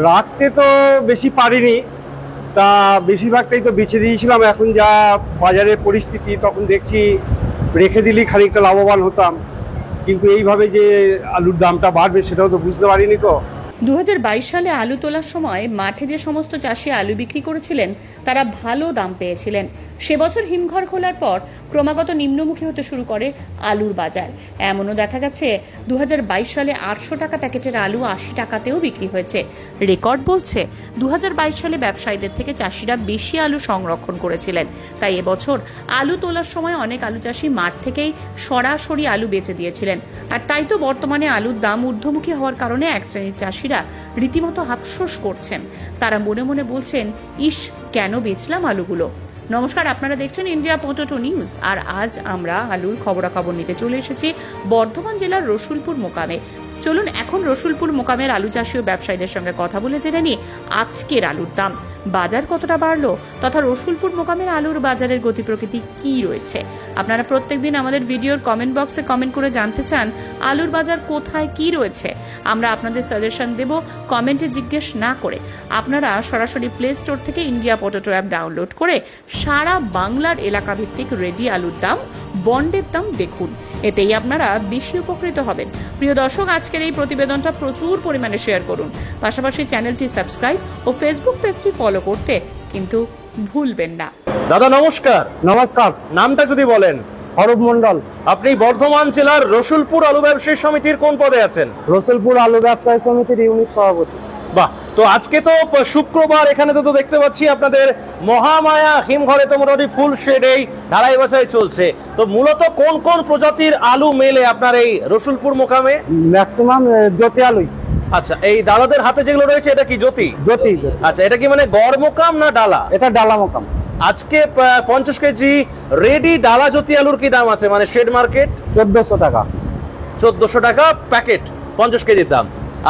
রাখতে তো বেশি পারিনি, তা বেশিরভাগটাই তো বেঁচে দিয়েছিলাম। এখন যা বাজারের পরিস্থিতি, তখন দেখছি রেখে দিলেই খানিকটা লাভবান হতাম, কিন্তু এইভাবে যে আলুর দামটা বাড়বে সেটাও তো বুঝতে পারিনি। তো 2022 সালে আলু তোলার সময় মাঠে যে সমস্ত চাষি আলু বিক্রি করেছিলেন তারা ভালো দাম পেয়েছিলেন। সে বছর হিমঘর খোলার পর ক্রমাগত নিম্নমুখী হতে শুরু করে আলুর বাজার। এমনও দেখা গেছে 2022 সালে 800 টাকা প্যাকেটের আলু 80 টাকাতেও বিক্রি হয়েছে। রেকর্ড বলছে 2022 সালে ব্যবসায়ীদের থেকে চাষিরা বেশি আলু সংরক্ষণ করেছিলেন, তাই এবছর আলু তোলার সময় অনেক আলু চাষি মাঠ থেকেই সরাসরি আলু বেচে দিয়েছিলেন। আর তাই তো বর্তমানে আলুর দাম ঊর্ধ্বমুখী হওয়ার কারণে এক শ্রেণীর চাষিরা রীতিমতো আফসোস করছেন। তারা মনে মনে বলছেন, ইস, কেন বেচলাম আলুগুলো। নমস্কার, আপনারা দেখছেন ইন্ডিয়া পোটেটো নিউজ। আর আজ আমরা আলুর খবরাখবর নিতে চলে এসেছি বর্ধমান জেলার রসুলপুর মোকামে। চলুন এখন রসুলপুর মোকামের আলু চাষী ও ব্যবসায়ীদের সঙ্গে কথা বলে জেনে নিই আজকের আলুর দাম, বাজার কতটা বাড়লো, তথা রসুলপুর মোকামের আলুর বাজারের গতি প্রকৃতি কি রয়েছে। আপনারা প্রত্যেকদিন আমাদের ভিডিওর কমেন্ট বক্সে কমেন্ট করে জানতে চান আলুর বাজার কোথায় কি রয়েছে। আমরা আপনাদের সাজেশন দেব কমেন্টে জিজ্ঞেস না করে। আপনারা সরাসরি প্লে স্টোর থেকে ইন্ডিয়া পোটেটো অ্যাপ ডাউনলোড করে সারা বাংলার এলাকা ভিত্তিক রেডি আলুর দাম, বন্ডের দাম দেখুন, এতেই আপনারা বেশি উপকৃত হবেন। প্রিয় দর্শক, আজকের এই প্রতিবেদনটা প্রচুর পরিমাণে শেয়ার করুন, পাশাপাশি চ্যানেলটি সাবস্ক্রাইব ও ফেসবুক পেজটি ফলো করতে কিন্তু ভুলবেন না। দাদা নমস্কার। নমস্কার। নামটা যদি বলেন। সৌরভ মন্ডল। আপনি বর্ধমান জেলার রসুলপুর আলু ব্যবসায়ী সমিতির কোন পদে আছেন? রসুলপুর আলু ব্যবসায়ী সমিতির ইউনিট সভাপতি। বাহ, তো আজকে তো শুক্রবার, এখানে তো দেখতে পাচ্ছি আপনাদের মহামায়া হিমঘরে তো মোটামুটি ফুল শেড এই ঢালাই বাছাই চলছে। তো মূলত কোন কোন প্রজাতির আলু মেলে আপনার এই রসুলপুর মোকামে? ম্যাক্সিমাম জ্যোতি আলুই। আচ্ছা, এই দাদাদের হাতে যেগুলো রয়েছে এটা কি জ্যোতি? জ্যোতি। আচ্ছা, এটা কি মানে গড় মোকাম না ডালা? এটা ডালা মোকাম। আজকে 50 কেজি রেডি ডালা জ্যোতি আলুর কি দাম আছে, মানে শেড মার্কেট? 1400 টাকা। 1400 টাকা প্যাকেট 50 কেজির দাম।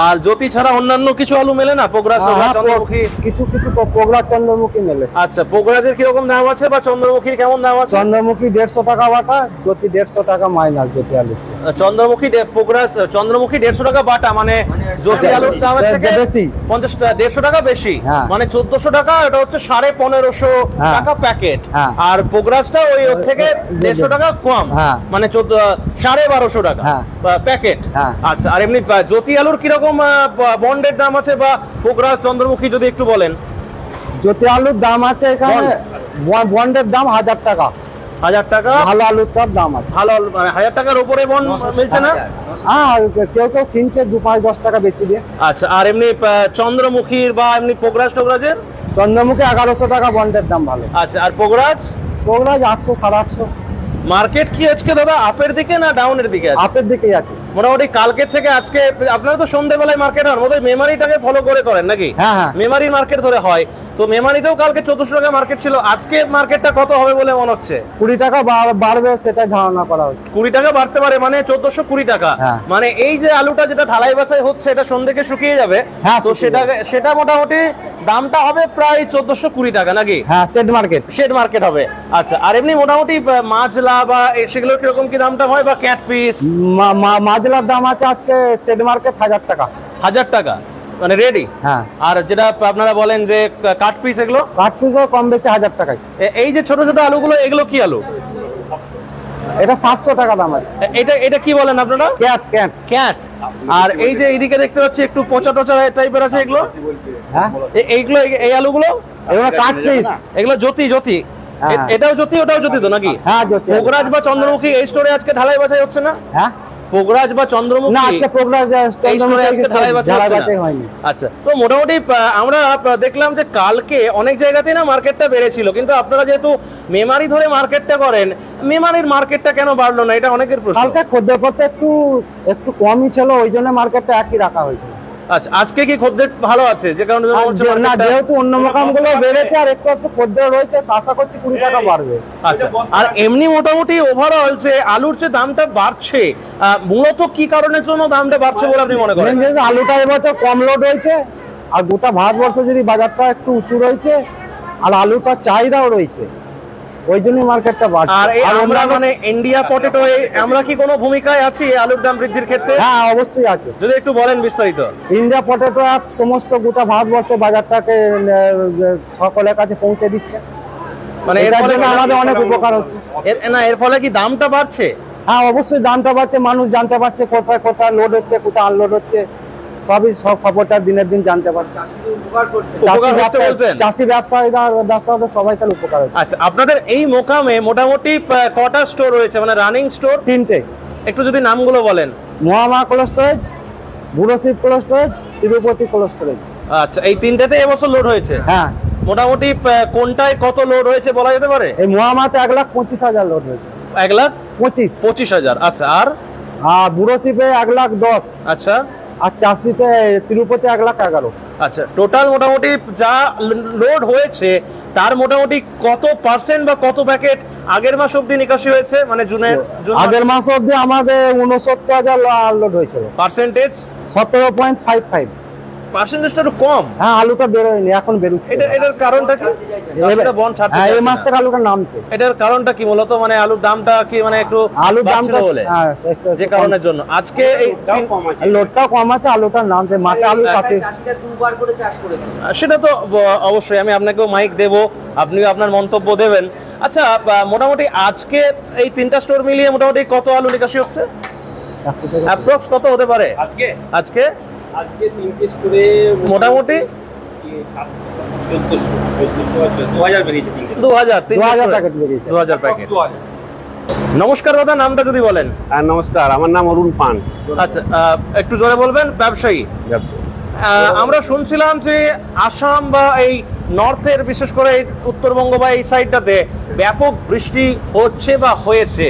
আর জ্যোতি ছাড়া অন্যান্য কিছু আলু মেলে না? পোগরাজ, চন্দ্রমুখী? কিছু পোগরাজ, চন্দ্রমুখী মেলে। আচ্ছা, পোগরাজের কিরকম দাম আছে বা চন্দ্রমুখীর কেমন দাম আছে? চন্দ্রমুখী 150 টাকা বাটা, জ্যোতি 150 টাকা মাইনাস জ্যোতি আলু। চন্দ্রমুখী পোগরাজ, চন্দ্রমুখী 150 টাকা বাটা, মানে জ্যোতি আলুর দামের থেকে বেশি 150 টাকা বেশি, মানে 1400 টাকা। এটা হচ্ছে 1550 টাকা প্যাকেট। আর পোগরাজটা ওই ওর থেকে 150 টাকা কম, মানে 1250 টাকা প্যাকেট। আচ্ছা, আর এমনি জ্যোতি আলুর কিরকম বন্ডের দাম আছে বা পোগরাজ, চন্দ্রমুখী যদি একটু বলেন? জ্যোতি আলুর দাম আছে এখানে, বন্ডের দাম 1000 টাকা। 1000 টাকা ভালো আলুটার দাম আছে। ভালো, মানে 1000 টাকার উপরে বন্ড মিলছে না? হ্যাঁ, কেউ কেউ কিনছে 2-5-10 টাকা বেশি দিয়ে। আচ্ছা, আর এমনি চন্দ্রমুখীর বা এমনি পোগরাজ টোগরাজের? চন্দ্রমুখী 1100 টাকা বন্ডের দাম ভালো। আচ্ছা, আর পোগরাজ? 800, 850। মার্কেট কি আজকে দাদা আপের দিকে না ডাউনের দিকে আছে? আপের দিকেই আছে মোটামুটি। কালকের থেকে আজকে আপনারা তো সন্ধ্যেবেলায় মার্কেট হন, বোধহয় মেমারিটাকে ফলো করে করেন নাকি? হ্যাঁ। মেমারির মার্কেট ধরে হয়, তো মেমারিতেও কালকে 1400 টাকা মার্কেট ছিল। আজকে মার্কেটটা কত হবে বলে মনে হচ্ছে? 20 টাকা বাড়বে, সেটাই ধারণা করা হচ্ছে। 20 টাকা বাড়তে পারে, মানে 1420 টাকা। মানে এই যে আলুটা যেটা ঢালাই বাছাই হচ্ছে, এটা সন্ধ্যেকে শুকিয়ে যাবে, তো সেটা মোটামুটি দামটা হবে প্রায় 1420 টাকা নাকি? হ্যাঁ, শেড মার্কেট হবে। আচ্ছা, আর এমনি মোটামুটি মাছলা বা সেগুলো কিরকম কি দামটা হয়, বা ক্যাট পিস? মাছলার দাম আছে আজকে শেড মার্কেট 1000 টাকা। 1000 টাকা মানে রেডি? হ্যাঁ। আর যেটা আপনারা বলেন যে কাট পিস, এগুলো? কাট পিসও কম বেশি 1000 টাকায়। এই যে ছোট ছোট আলুগুলো, এগুলো কি আলু? এটা 700 টাকা দাম আছে। এটা কি বলেন আপনারা? ক্যাট। আর এই যে এইদিকে দেখতে পাচ্ছি একটু পচা টচা টাইপের আছে, এগুলো? হ্যাঁ, এইগুলো, এই আলুগুলো এগুলো কাট পিস। এগুলো জ্যোতি। এটাও জ্যোতি, ওটাও জ্যোতি তো নাকি? হ্যাঁ, জ্যোতি। পোগরাজ বা চন্দ্রমুখী এই স্টোরে আজকে ঢালাই বাছাই হচ্ছে না? হ্যাঁ, পোগরাজ বা চন্দ্রমুখী না, আজকে পোগরাজ আজকে ঢালাই বাছাই হয়নি। আচ্ছা, তো মোটামুটি আমরা দেখলাম যে কালকে অনেক জায়গাতেই না মার্কেটটা বেড়েছিল, কিন্তু আপনারা যেহেতু মেমারি ধরে মার্কেটটা করেন, মেমারির মার্কেটটা কেন বাড়লো না, এটা অনেকের প্রশ্ন। কালকে খদ্দের একটু কমই ছিল, ওই জন্য মার্কেটটা একই রাখা হয়েছিল। আচ্ছা, আজকে কি খদ্দের ভালো আছে, যে কারণে না, যেহেতু অন্য মোকামগুলো বেড়েছে আর একটু খদ্দের রয়েছে, আশা করছি 20 টাকা বাড়বে। আচ্ছা, আর এমনি মোটামুটি ওভারঅল যে আলুর যে দামটা বাড়ছে, মূলত কি কারণের জন্য দামটা বাড়ছে বলে আপনি মনে করেন? আলুটা এবছর কম লোড হয়েছে, আর গোটা ভারতবর্ষ যদি বাজারটা একটু উঁচু রয়েছে, আর আলুটার চাহিদাও রয়েছে, ওই জন্যই মার্কেটটা বাড়ছে। আর এই আমরা মানে ইন্ডিয়া পটেটো আমরা কি কোনো ভূমিকায় আছি আলুর দাম বৃদ্ধির ক্ষেত্রে? হ্যাঁ অবশ্যই আছে। যদি একটু বলেন বিস্তারিত। ইন্ডিয়া পটেটো অ্যাপ সমস্ত গোটা ভারতবর্ষে বাজারটাকে সকলের কাছে পৌঁছে দিচ্ছে, মানে এর জন্য আমাদের অনেক উপকার হচ্ছে। এর ফলে কি দামটা বাড়ছে? হ্যাঁ অবশ্যই দামটা বাড়ছে, মানুষ জানতে পারছে কোথায় কোথায় লোড হচ্ছে, কোথায় আনলোড হচ্ছে, সব খবরটা দিনের দিন জানতে পারছে। চাষি ব্যবসায়ীদের সবাই তার উপকার হচ্ছে। আচ্ছা, আপনাদের এই মোকামে মোটামুটি কটা স্টোর রয়েছে, মানে রানিং স্টোর? 3টে। একটু যদি নামগুলো বলেন। মহামা cold storage, Buroshib cold storage, Tirupati cold storage. আচ্ছা, এই 3টেতে এবছর লোড হয়েছে? হ্যাঁ। মোটামুটি কোনটায় কত লোড হয়েছে বলা যেতে পারে? এই মহামাতে 1,25,000 লোড হয়েছে। 1,25,000। আচ্ছা, আর বুড়োশিবে 1,10,000। আচ্ছা, আর চাষিতে তিরুপতি 1,11,000। আচ্ছা, টোটাল মোটামুটি যা লোড হয়েছে তার মোটামুটি কত পার্সেন্ট বা কত প্যাকেট আগের মাস অবধি নিকাশি হয়েছে, মানে আগের মাস অবধি আমাদের 69,000 লোড হয়েছিল। পার্সেন্টেজ 17.55। পার্সেন্টেজটা একটু কম। হ্যাঁ, আলুটা বেরোয়নি, এখন বেরোচ্ছে। এটার কারণটা কি? এই মাস থেকে আলুটা নামছে। এটার কারণটা কি মূলত, মানে আলুর দামটা কি মানে একটু আলুর দামটা বলে যে কারণের জন্য আজকে এই লোডটাও কম আছে, আলুটা নামছে, মাঠে আলু কাছে। সেটা তো অবশ্যই, আমি আপনাকেও মাইক দেব, আপনিও আপনার মন্তব্য দেবেন। আচ্ছা, মোটামুটি আজকে এই 3টা স্টোর মিলিয়ে মোটামুটি কত আলু নিকাশি হচ্ছে? অ্যাপ্রক্স কত হতে পারে আজকে? মোটামুটি 2,000 প্যাকেট বেরিয়েছে। 2,000 প্যাকেট। নমস্কার দাদা, নামটা যদি বলেন। নমস্কার, আমার নাম অরুণ পান। আচ্ছা, একটু জোরে বলবেন। ব্যবসায়ী। আমরা শুনছিলাম যে আসাম বা এই নর্থের, বিশেষ করে উত্তরবঙ্গ বা এই সাইডটাতে ব্যাপক বৃষ্টি হচ্ছে বা হয়েছে,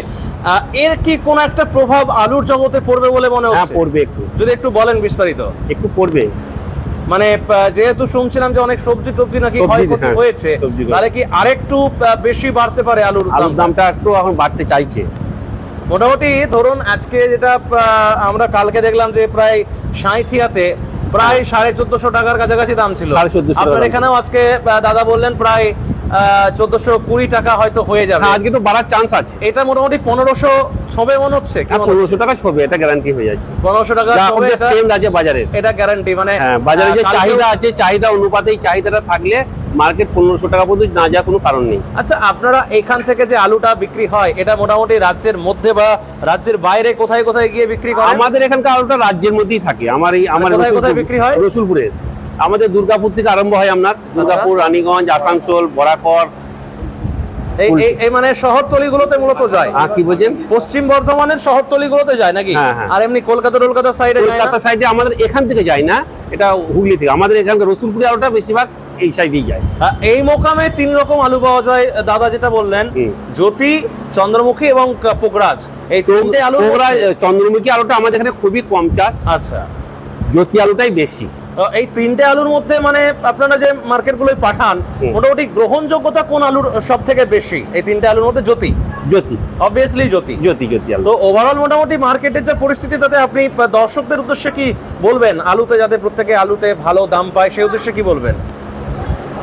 এর কি কোন একটা প্রভাব আলুর জগতে পড়বে বলে মনে হচ্ছে? হ্যাঁ, পড়বে। একটু যদি একটু বলেন বিস্তারিত। একটু পড়বে, মানে যেহেতু শুনছিলাম যে অনেক সবজি টবজি নাকি ক্ষয়ক্ষতি হয়েছে, তাহলে কি আরেকটু বেশি বাড়তে পারে আলুর দামটা? একটু এখন বাড়তে চাইছে। মোটামুটি ধরুন আজকে যেটা আমরা কালকে দেখলাম যে প্রায় সাঁইথিয়াতে প্রায় 1450 টাকার কাছাকাছি দাম ছিল। আপনার এখানেও আজকে দাদা বললেন প্রায় 1420 টাকা হয়তো হয়ে যাবে। আজকে তো বাড়ার চান্স আছে। এটা মোটামুটি 1500 ছবে মনে হচ্ছে। 1500 টাকা ছবে, এটা গ্যারান্টি হয়ে যাচ্ছে। 1500 টাকা ছবে আছে বাজারে, এটা গ্যারান্টি। মানে বাজারে যে চাহিদা আছে, চাহিদা অনুপাতে চাহিদাটা থাকলে মার্কেট 1500 টাকা পর্যন্ত না যাওয়ার কোনো কারণ নেই। আচ্ছা, আপনারা এখান থেকে যে আলুটা বিক্রি হয়, এটা মোটামুটি রাজ্যের মধ্যে বা রাজ্যের বাইরে কোথায় কোথায় গিয়ে বিক্রি করেন? আমাদের এখানকার আলুটা রাজ্যের মধ্যেই থাকে। আমার কোথায় বিক্রি হয়? রসুলপুরে। আমাদের দুর্গাপুর থেকে আরম্ভ হয়, আপনার দুর্গাপুর, রানীগঞ্জ, আসানসোল, বরাকর, এই মানে শহরতলিগুলোতে মূলত যায়। কি বলছেন? পশ্চিম বর্ধমানের শহরতলিগুলোতে যায় নাকি? আর এমনি কলকাতা সাইডে যায় না? কলকাতা সাইডে আমাদের এখান থেকে যায় না, এটা হুগলি থেকে। আমাদের এখানকার রসুলপুরে আলুটা বেশিরভাগ এই সাইডেই যায়। এই মোকামে 3 রকম আলু পাওয়া যায় দাদা, যেটা বললেন জ্যোতি, চন্দ্রমুখী এবং পোগরাজ। এই 3টে আলু। চন্দ্রমুখী আলুটা আমাদের এখানে খুবই কম চাষ। আচ্ছা, জ্যোতি আলুটাই বেশি। এই 3টে আলুর মধ্যে মানে আপনারা যে মার্কেটগুলোয় পাঠান, মোটামুটি গ্রহণযোগ্যতা কোন আলুর সব থেকে বেশি? এই 3টে আলুর মধ্যে জ্যোতি। অবভিয়াসলি জ্যোতি আলু। তো ওভারঅল মোটামুটি মার্কেটের যে পরিস্থিতি, তাতে আপনি দর্শকদের উদ্দেশ্যে কি বলবেন? আলুতে যাতে প্রত্যেকে আলুতে ভালো দাম পায়, সেই উদ্দেশ্যে কি বলবেন?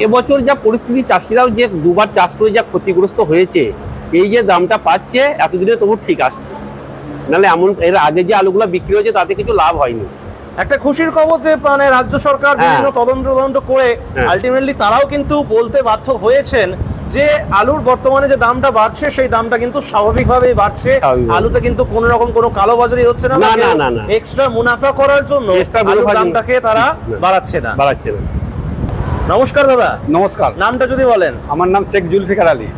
এবছর যা পরিস্থিতি, চাষিরাও যে দুবার চাষ করে যা ক্ষতিগ্রস্ত হয়েছে, এই যে দামটা পাচ্ছে এতদিনে তবু ঠিক আসছে, নাহলে এমন এর আগে যে আলুগুলো বিক্রি হয়েছে তাতে কিছু লাভ হয়নি। একটা খুশির খবর যে মানে রাজ্য সরকার বিভিন্ন তদন্ত করে আলটিমেটলি তারাও কিন্তু বলতে বাধ্য হয়েছেন যে আলুর বর্তমানে যে দামটা বাড়ছে, সেই দামটা কিন্তু স্বাভাবিকভাবেই বাড়ছে। আলুতে কিন্তু কোনো রকম কোনো কালোবাজারি হচ্ছে না, এক্সট্রা মুনাফা করার জন্য আলুর দামটাকে তারা বাড়াচ্ছে না। নমস্কার দাদা। নমস্কার। নামটা যদি বলেন। আমার নাম শেখ জুলফিকার আলী।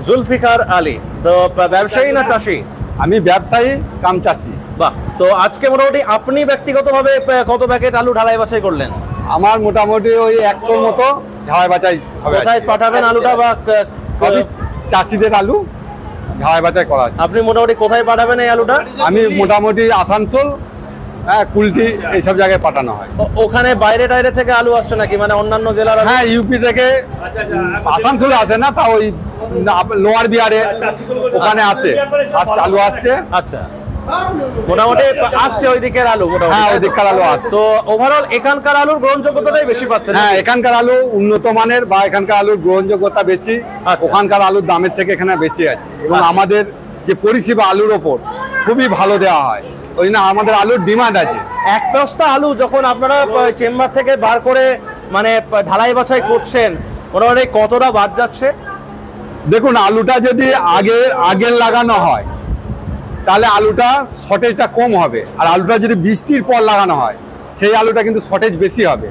জুলফিকার আলী। তো ব্যবসায়ী না চাষি? আমি ব্যবসায়ী কাম চাষি। বাহ। তো আজকে মোটামুটি আপনি ব্যক্তিগতভাবে কত প্যাকেট আলু ঢালাই বাছাই করলেন? আমার মোটামুটি ওই 100 মতো ঢালাই বাছাই হবে। কোথায় পাঠাবেন আলুটা? বা চাষিদের আলু ঢালাই বাছাই করা। আপনি মোটামুটি কোথায় পাঠাবেন এই আলুটা? আমি মোটামুটি আসানসোল, কুলটি, এইসব জায়গায় পাঠানো হয়। ওখানে বাইরে টাইরে থেকে আলু আসছে নাকি, মানে অন্যান্য জেলার? হ্যাঁ, ইউপি থেকে। আসানসোলে আসে না, তা ওই লোয়ার বিহারে ওখানে আসে, আলু আসছে। আচ্ছা, মোটামুটি আসছে ওই দিকের আলু মোটামুটি। হ্যাঁ, ওই দিককার আলু আসছে। তো ওভারঅল এখানকার আলুর গ্রহণযোগ্যতাটাই বেশি পাচ্ছেন। হ্যাঁ, এখানকার আলু উন্নত মানের বা এখানকার আলুর গ্রহণযোগ্যতা বেশি, আচ্ছা। ওখানকার আলুর দামের থেকে এখানে বেশি আছে এবং আচ্ছা। আমাদের যে পরিষেবা আলুর ওপর খুবই ভালো দেওয়া হয়, ওই জন্য আমাদের আলুর ডিমান্ড আছে। এক বস্তা আলু যখন আপনারা চেম্বার থেকে বার করে মানে ঢালাই বাছাই করছেন, মোটামুটি কতটা বাদ যাচ্ছে? দেখুন, আলুটা যদি আগের লাগানো হয় তাহলে আলুটা শর্টেজটা কম হবে, আর আলুটা যদি বৃষ্টির পর লাগানো হয় সেই আলুটা কিন্তু শর্টেজ বেশি হবে।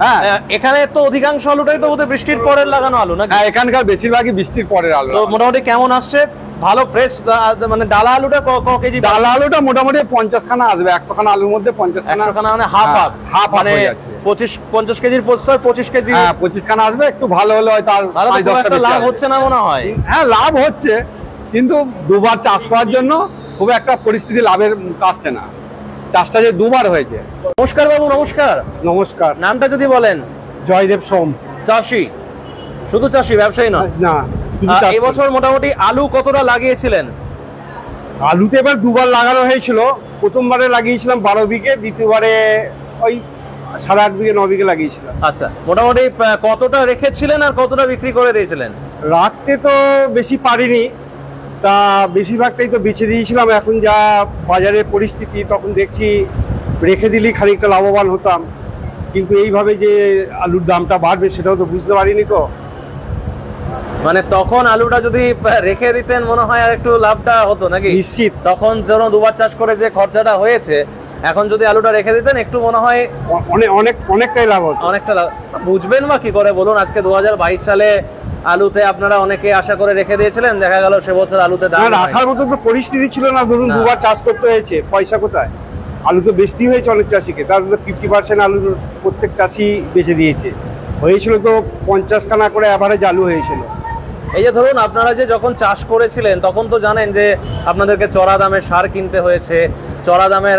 হ্যাঁ, এখানে তো অধিকাংশ আলুটাই তো বোধহয় বৃষ্টির পরের লাগানো আলু নাকি? হ্যাঁ, এখানকার বেশিরভাগই বৃষ্টির পরের আলু। তো মোটামুটি কেমন আসছে? ভালো ফ্রেশ মানে ডালা আলুটা ক কেজি? ডালা আলুটা মোটামুটি 50 খানা আসবে, 100 খানা আলুর মধ্যে 50 খানা। 100 খানা মানে হাফ মানে হয়ে যাচ্ছে। 50 কেজির প্রস্তুত 25 কেজি। হ্যাঁ, 25 খানা আসবে, একটু ভালো হলে হয়তো আর তাহলে তো 5-10 খুব একটা বেশি লাভ আসবে। হচ্ছে না মনে হয়। হ্যাঁ, লাভ হচ্ছে, কিন্তু দুবার চাষ করার জন্য খুব একটা পরিস্থিতি লাভের আসছে না। চাষটা যে দুবার হয়েছে। নমস্কার বাবু, নমস্কার। নমস্কার। নামটা যদি বলেন। জয়দেব সোম। চাষি? শুধু চাষি, ব্যবসায়ী নয়? না, শুধু চাষ করি। এবছর মোটামুটি আলু কতটা লাগিয়েছিলেন? আলুতে এবার দুবার লাগানো হয়েছিল। প্রথমবারে লাগিয়েছিলাম 12 বিঘে, দ্বিতীয়বারে ওই 8.5 বিঘে 9 বিঘে লাগিয়েছিলাম। আচ্ছা, মোটামুটি কতটা রেখেছিলেন আর কতটা বিক্রি করে দিয়েছিলেন? রাখতে তো বেশি পারিনি, তা বেশিরভাগটাই তো বেচে দিয়েছিলাম। এখন যা বাজারের পরিস্থিতি, তখন দেখছি রেখে দিলেই খানিকটা লাভবান হতাম, কিন্তু এইভাবে যে আলুর দামটা বাড়বে সেটাও তো বুঝতে পারিনি। তো মানে তখন আলুটা যদি রেখে দিতেন মনে হয় আর একটু লাভটা হতো নাকি? নিশ্চিত। তখন যেন দুবার চাষ করে যে খরচাটা হয়েছে, এখন যদি আলুটা রেখে দিতেন একটু মনে হয় অনেকটাই লাভ হতো। অনেকটা বুঝবেন বা কি করে বলুন? আজকে 2022 সালে আলুতে আপনারা অনেকে আশা করে রেখে দিয়েছিলেন, দেখা গেল সে বছর আলুতে দাম রাখার মতো তো পরিস্থিতি ছিল না। ধরুন দুবার চাষ করতে হয়েছে, পয়সা কোথায়? আলু তো বেচতে হয়েছে অনেক চাষিকে, তার 50% আলু প্রত্যেক চাষি বেচে দিয়েছে। হয়েছিল তো 50 খানা করে অ্যাভারেজ আলু হয়েছিল। এই যে ধরুন আপনারা যে যখন চাষ করেছিলেন তখন তো জানেন যে আপনাদেরকে চড়া দামের সার কিনতে হয়েছে, চড়া দামের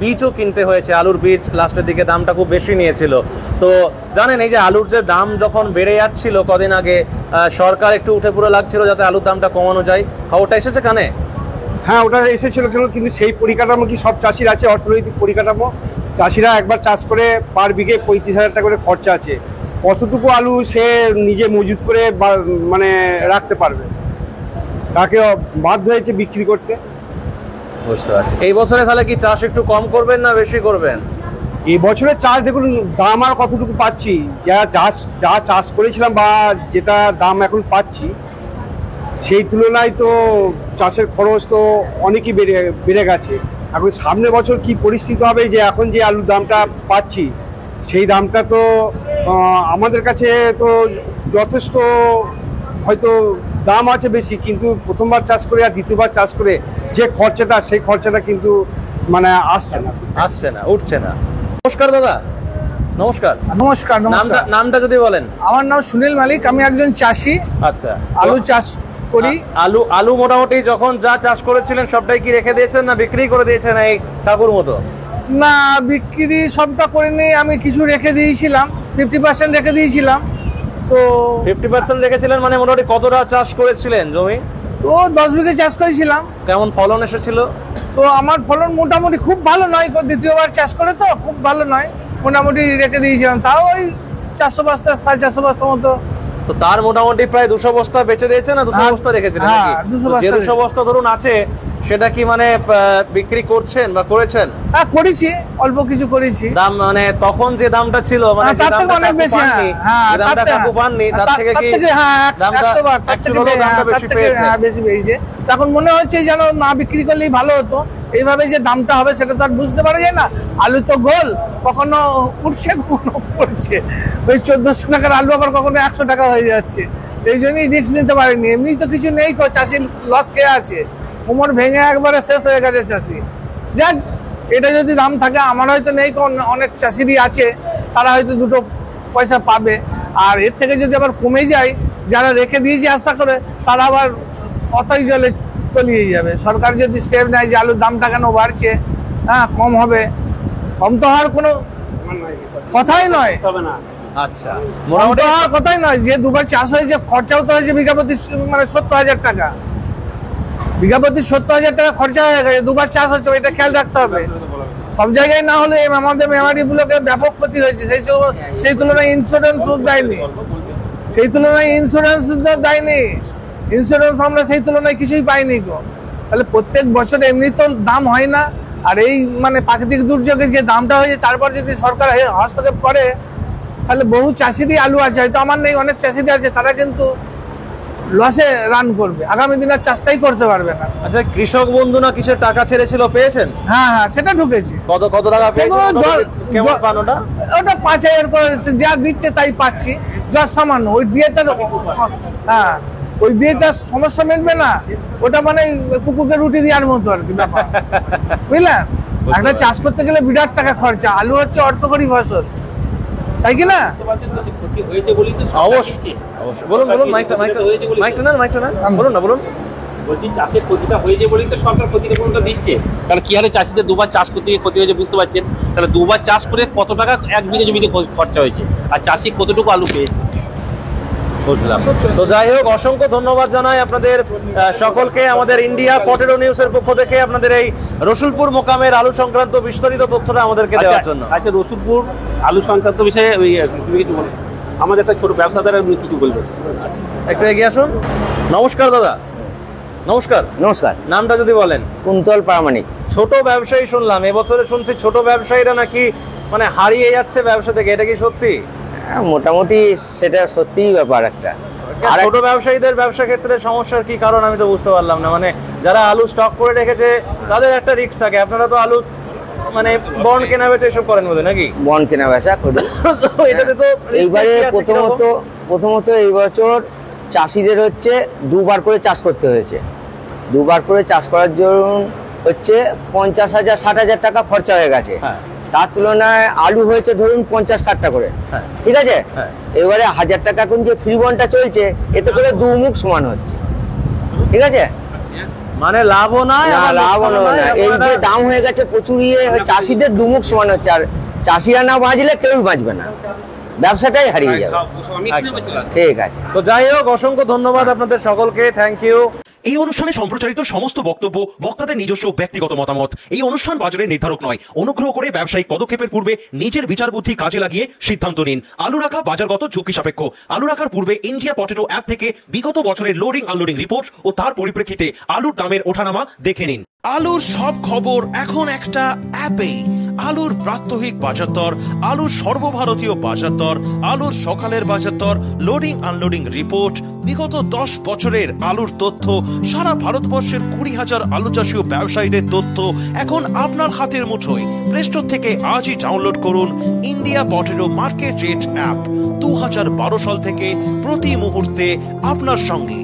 বীজও কিনতে হয়েছে। আলুর বীজ লাস্টের দিকে দামটা খুব বেশি নিয়েছিল। তো জানেন এই যে আলুর যে দাম যখন বেড়ে যাচ্ছিল কদিন আগে, সরকার একটু উঠে পুরো লাগছিল যাতে আলুর দামটা কমানো যায়। খবরটা এসেছে কানে? হ্যাঁ, ওটা এসেছিল কেন, কিন্তু সেই পরিকাঠামো কি সব চাষির আছে? অর্থনৈতিক পরিকাঠামো চাষিরা একবার চাষ করে পার বিঘে 35,000 টাকা করে খরচা আছে। কতটুকু আলু সে নিজে মজুত করে মানে রাখতে পারবে? তাকে বাধ্য হয়েছে বিক্রি করতে। বুঝতে পারছি। এই বছরে তাহলে কি চাষ একটু কম করবেন না বেশি করবেন? এই বছরের চাষ দেখুন দাম আর কতটুকু পাচ্ছি, যা চাষ করেছিলাম বা যেটা দাম এখন পাচ্ছি সেই তুলনায় তো চাষের খরচ তো অনেকই বেড়ে গেছে। এখন সামনের বছর কি পরিস্থিতি হবে, যে এখন যে আলুর দামটা পাচ্ছি সেই দামটা তো আমাদের কাছে তো যথেষ্ট হয়তো দাম আছে বেশি, কিন্তু প্রথমবার চাষ করে আর দ্বিতীয়বার চাষ করে যে খরচাটা, সেই খরচাটা কিন্তু মানে আসছে না, উঠছে না। নমস্কার দাদা। নমস্কার। নমস্কার। নামটা যদি বলেন। আমার নাম সুনীল মালিক, আমি একজন চাষি। আচ্ছা, আলু চাষ করি। আলু মোটামুটি যখন যা চাষ করেছিলেন সবটাই কি রেখে দিয়েছেন না বিক্রি করে দিয়েছেন এই কাকুর মতো? না, বিক্রি সবটা করিনি, আমি কিছু রেখে দিয়েছিলাম, 50% রেখে দিয়েছিলাম। তো 50% রেখেছিলেন মানে মোটামুটি কতটা চাষ করেছিলেন জমি? তো 10 বিঘে চাষ করেছিলাম। কেমন ফলন এসেছিল? তো আমার ফলন মোটামুটি খুব ভালো নয়, দ্বিতীয়বার চাষ করে তো খুব ভালো নয়, মোটামুটি রেখে দিয়েছিলাম। তাও ওই 400 বস্তা 450 বস্তা মতো। তো তার মোটামুটি প্রায় 200 বস্তা বেচে দিয়েছে না 200 বস্তা রেখেছেন নাকি? হ্যাঁ, 200 বস্তা। যে 200 বস্তা ধরুন আছে সেটা কি মানে বিক্রি করছেন বা করেছেন? হ্যাঁ, করেছি, অল্প কিছু করেছি। দাম মানে তখন যে দামটা ছিল মানে যে দামটা অনেক বেশি, হ্যাঁ দামটা কাকু পাননি, তার থেকে কি 100 বার দামটা বেশি পেয়েছে? হ্যাঁ, বেশি পেয়েছে। তখন মনে হচ্ছে যেন না বিক্রি করলেই ভালো হতো। এইভাবে যে দামটা হবে সেটা তো আর বুঝতে পারা যায় না। আলু তো গোল, কখনো উঠছে কখনো পড়ছে। ওই 1400 টাকার আলু আবার কখনো 100 টাকা হয়ে যাচ্ছে। এই জন্যই রিস্ক নিতে পারিনি। এমনি তো কিছু নেই, চাষির লস খেয়ে আছে, কোমর ভেঙে একবারে শেষ হয়ে গেছে চাষি। যাক, এটা যদি দাম থাকে, আমার হয়তো নেই, অনেক চাষিরই আছে, তারা হয়তো দুটো পয়সা পাবে। আর এর থেকে যদি আবার কমে যায়, যারা রেখে দিয়েছে আশা করে, তারা আবার অতই জলে তলিয়ে যাবে। সরকার যদি স্টেপ নেয় যে আলুর দামটা কেন বাড়ছে, হ্যাঁ কম হবে, কম তো হওয়ার কোনো কথাই নয়। আচ্ছা, মোটামুটি হওয়ার কথাই নয়। যে দুবার চাষ হয়েছে, খরচাও তো হয়েছে বিঘা প্রতি মানে 70,000 টাকা। বিঘা প্রতি 70,000 টাকা খরচা হয়ে গেছে, দুবার চাষ হচ্ছে, এটা খেয়াল রাখতে হবে। সব জায়গায় না হলে আমাদের মেমারি গুলোকে ব্যাপক ক্ষতি হয়েছে, সেই তুলনায় ইন্স্যুরেন্স দেয়নি, ইন্স্যুরেন্স আমরা সেই তুলনায় কিছুই পাইনি গো। তাহলে প্রত্যেক বছর এমনি তো দাম হয় না, আর এই মানে প্রাকৃতিক দুর্যোগে যে দামটা হয়েছে তারপর যদি সরকার হস্তক্ষেপ করে, তাহলে বহু চাষিরই আলু আছে, হয়তো আমার নেই, অনেক চাষিরই আছে, তারা কিন্তু লসে রান করবে, আগামী দিনে চাষটাই করতে পারবে না। আচ্ছা, কৃষক বন্ধু না কিসের টাকা ছেড়েছিল, পেয়েছেন? হ্যাঁ হ্যাঁ, সেটা ঢুকেছে। কত টাকা পেয়েছেন? কেমন পান ওটা? ওটা 5,000 করে যা দিচ্ছে তাই পাচ্ছি, যা সামান্য। ওই দিয়ে তার হ্যাঁ, ওই দিয়ে তার সমস্যা মিটবে না, ওটা মানে কুকুরকে রুটি দেওয়ার মতো আর কি ব্যাপার, বুঝলেন? একটা চাষ করতে গেলে বিরাট টাকা খরচা, আলু হচ্ছে অর্থকরী ফসল, তাই কি না? অবশ্যই বলুন, মাইকটা বলুন। বলছি চাষের ক্ষতিটা হয়েছে বলেই তো সরকার ক্ষতিপূরণটা দিচ্ছে। তাহলে কি হারে চাষিদের দুবার চাষ করতে গিয়ে ক্ষতি হয়েছে বুঝতে পারছেন? তাহলে দুবার চাষ করে কত টাকা এক বিঘা জমিতে খরচা হয়েছে, আর চাষি কতটুকু আলু পেয়েছে। বুঝলাম। তো যাই হোক, অসংখ্য ধন্যবাদ জানাই আপনাদের সকলকে। আমাদের ইন্ডিয়া পটেটো নিউজের পক্ষ থেকে আপনাদের এই রসুলপুর মোকামের আলু সংক্রান্ত বিস্তারিত তথ্যটা আমাদেরকে দেওয়ার জন্য। আচ্ছা, রসুলপুর আলু সংক্রান্ত বিষয়ে তুমি কিছু বলো, আমাদের একটা ছোট ব্যবসাদার কিছু বলবেন। একটু এগিয়ে আসুন। নমস্কার দাদা। নমস্কার। নামটা যদি বলেন। কুন্তল প্রামাণিক। ছোট ব্যবসায়ী শুনলাম, এবছরে শুনছি ছোট ব্যবসায়ীরা নাকি মানে হারিয়ে যাচ্ছে ব্যবসা থেকে, এটা কি সত্যি? মোটামুটি সেটা সত্যিই ব্যাপার একটা। আর ছোট ব্যবসায়ীদের ব্যবসা ক্ষেত্রে সমস্যার কি কারণ আমি তো বুঝতে পারলাম না। মানে যারা আলু স্টক করে রেখেছে তাদের একটা রিস্ক থাকে, আপনারা তো আলু মানে বন্ড কেনা বেচা এসব করেন বোধহয় নাকি? বন্ড কেনা বেচা করি। এটাতে তো এইবারে প্রথমত এই বছর চাষিদের হচ্ছে দুবার করে চাষ করতে হয়েছে। দুবার করে চাষ করার জন্য হচ্ছে 50,000 60,000 টাকা খরচা হয়ে গেছে। তার তুলনায় আলু হয়েছে ধরুন 50-60টা করে, ঠিক আছে? এবারে 1,000 টাকা এখন যে ফ্রি বন্ডটা চলছে, এতে করে দুমুখ সমান হচ্ছে, ঠিক আছে? মানে লাভও না, লাভও না। এই যে দাম হয়ে গেছে প্রচুর, চাষিদের দুমুখ সমান হচ্ছে, আর চাষিরা না বাঁচলে কেউ বাঁচবে না, ব্যবসাটাই হারিয়ে যাবে। ঠিক আছে। তো যাই হোক, অসংখ্য ধন্যবাদ আপনাদের সকলকে, থ্যাংক ইউ। এই অনুষ্ঠানে সম্প্রচারিত সমস্ত বক্তব্য বক্তাদের নিজস্ব ব্যক্তিগত মতামত। এই অনুষ্ঠান বাজারের নির্ধারক নয়। অনুগ্রহ করে ব্যবসায়িক পদক্ষেপের পূর্বে নিজের বিচার বুদ্ধি কাজে লাগিয়ে সিদ্ধান্ত নিন। আলু রাখা বাজারগত ঝুঁকি সাপেক্ষ। আলু রাখার পূর্বে ইন্ডিয়া পটেটো অ্যাপ থেকে বিগত বছরের লোডিং আনলোডিং রিপোর্ট ও তার পরিপ্রেক্ষিতে আলুর দামের ওঠানামা দেখে নিন। আলুর সব খবর এখন একটা অ্যাপেই। আলুর প্রাত্যহিক বাজার দর, আলুর সর্বভারতীয় বাজার দর, আলুর সকালের বাজার দর, লোডিং আনলোডিং রিপোর্ট, বিগত 10 বছরের আলুর তথ্য, সারা ভারতবর্ষের 20,000 আলু চাষী ও ব্যবসায়ীদের তথ্য এখন আপনার হাতের মুঠোয়। প্লে স্টোর থেকে আজই ডাউনলোড করুন India potato market rate app. 2012 সাল থেকে প্রতি মুহূর্তে আপনার সঙ্গে।